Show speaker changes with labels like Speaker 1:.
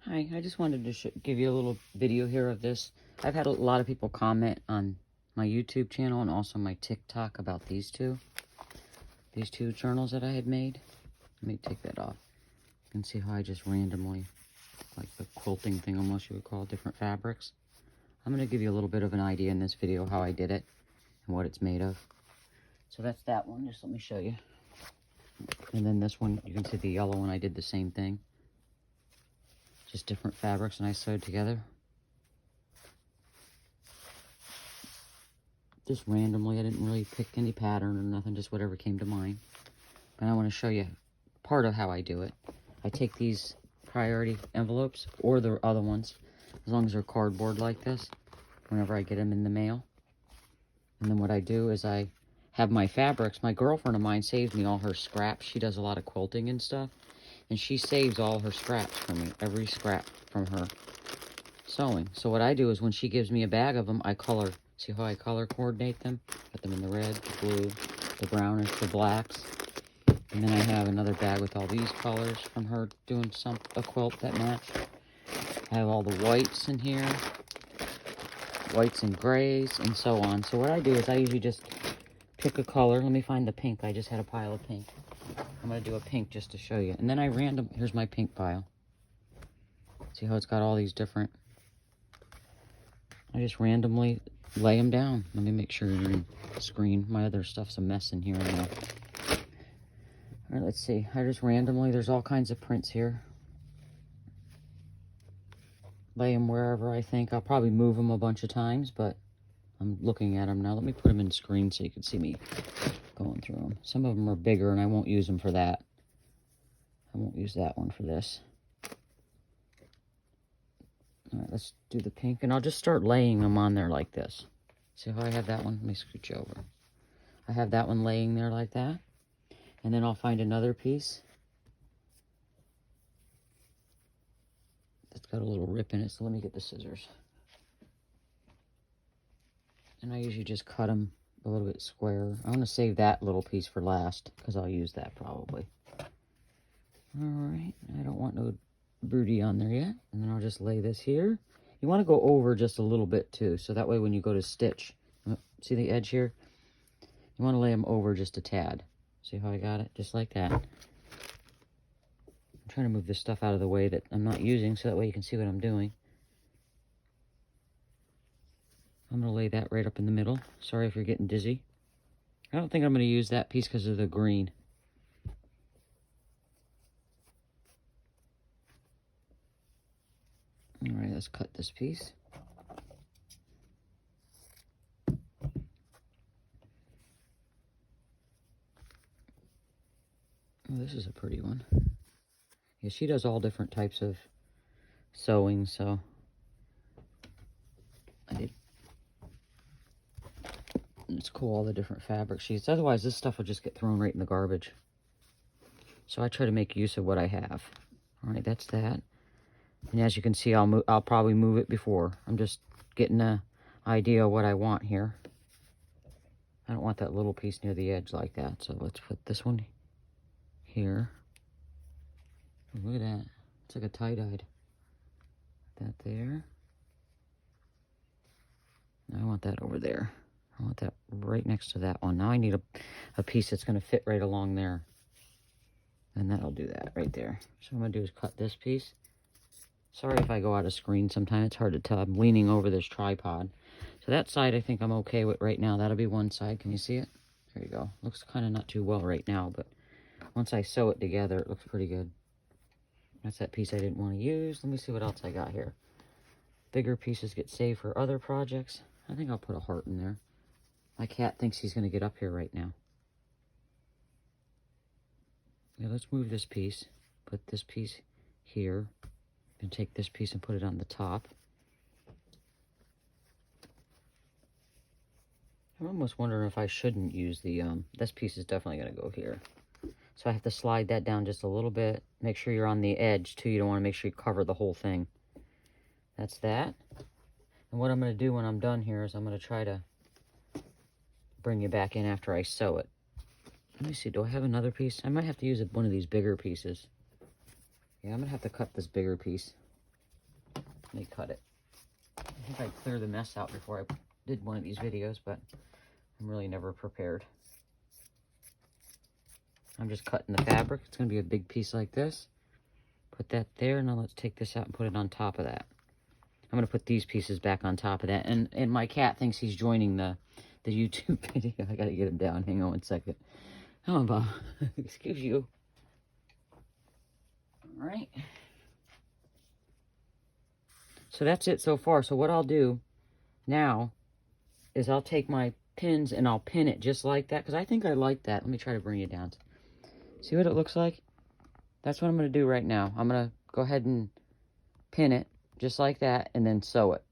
Speaker 1: Hi, I just wanted to give you a little video here of this. I've had a lot of people comment on my YouTube channel and also my TikTok about these two journals that I had made. Let me take that off. You can see how I just randomly, like the quilting thing almost you would call, different fabrics. I'm going to give you a little bit of an idea in this video how I did it and what it's made of. So that's that one. Just let me show you. And then this one, you can see the yellow one, I did the same thing. Just different fabrics and I sewed together. Just randomly, I didn't really pick any pattern or nothing, just whatever came to mind. And I want to show you part of how I do it. I take these priority envelopes or the other ones, as long as they're cardboard like this, whenever I get them in the mail. And then what I do is I have my fabrics. My girlfriend of mine saves me all her scraps. She does a lot of quilting and stuff. And she saves all her scraps for me, every scrap from her sewing. So what I do is when she gives me a bag of them, I color. See how I color coordinate them? Put them in the red, the blue, the brownish, the blacks. And then I have another bag with all these colors from her doing a quilt that match. I have all the whites in here, whites and grays, and so on. So what I do is I usually just pick a color. Let me find the pink. I just had a pile of pink. I'm going to do a pink just to show you. And then here's my pink pile. See how it's got all these different... I just randomly lay them down. Let me make sure you're in the screen. My other stuff's a mess in here now. All right, let's see. I just randomly, there's all kinds of prints here. Lay them wherever I think. I'll probably move them a bunch of times, but I'm looking at them now. Let me put them in screen so you can see me going through them. Some of them are bigger, and I won't use them for that. I won't use that one for this. All right, let's do the pink, and I'll just start laying them on there like this. See how I have that one? Let me scooch over. I have that one laying there like that, and then I'll find another piece that's got a little rip in it, so let me get the scissors. And I usually just cut them a little bit square. I want to save that little piece for last, because I'll use that probably. Alright, I don't want no broody on there yet. And then I'll just lay this here. You want to go over just a little bit too, so that way when you go to stitch, see the edge here? You want to lay them over just a tad. See how I got it? Just like that. I'm trying to move this stuff out of the way that I'm not using, so that way you can see what I'm doing. I'm going to lay that right up in the middle. Sorry if you're getting dizzy. I don't think I'm going to use that piece because of the green. Alright, let's cut this piece. Oh, this is a pretty one. Yeah, she does all different types of sewing, so it's cool, all the different fabric sheets. Otherwise, this stuff will just get thrown right in the garbage. So I try to make use of what I have. Alright, that's that. And as you can see, I'll probably move it before. I'm just getting an idea of what I want here. I don't want that little piece near the edge like that. So let's put this one here. Look at that. It's like a tie-dyed. That there. I want that over there. I want that right next to that one. Now I need a piece that's going to fit right along there. And that'll do that right there. So what I'm going to do is cut this piece. Sorry if I go out of screen sometimes. It's hard to tell. I'm leaning over this tripod. So that side I think I'm okay with right now. That'll be one side. Can you see it? There you go. Looks kind of not too well right now, but once I sew it together, it looks pretty good. That's that piece I didn't want to use. Let me see what else I got here. Bigger pieces get saved for other projects. I think I'll put a heart in there. My cat thinks he's going to get up here right now. Yeah, let's move this piece. Put this piece here. And take this piece and put it on the top. I'm almost wondering if I shouldn't use the, this piece is definitely going to go here. So I have to slide that down just a little bit. Make sure you're on the edge too. You don't want to make sure you cover the whole thing. That's that. And what I'm going to do when I'm done here is I'm going to try to bring you back in after I sew it. Let me see, do I have another piece? I might have to use one of these bigger pieces. Yeah, I'm going to have to cut this bigger piece. Let me cut it. I think I'd clear the mess out before I did one of these videos, but I'm really never prepared. I'm just cutting the fabric. It's going to be a big piece like this. Put that there. Now let's take this out and put it on top of that. I'm going to put these pieces back on top of that. And my cat thinks he's joining the YouTube video. I got to get him down. Hang on one second. Come on, Bob. Excuse you. All right. So that's it so far. So what I'll do now is I'll take my pins and I'll pin it just like that, because I think I like that. Let me try to bring it down. See what it looks like? That's what I'm going to do right now. I'm going to go ahead and pin it just like that and then sew it.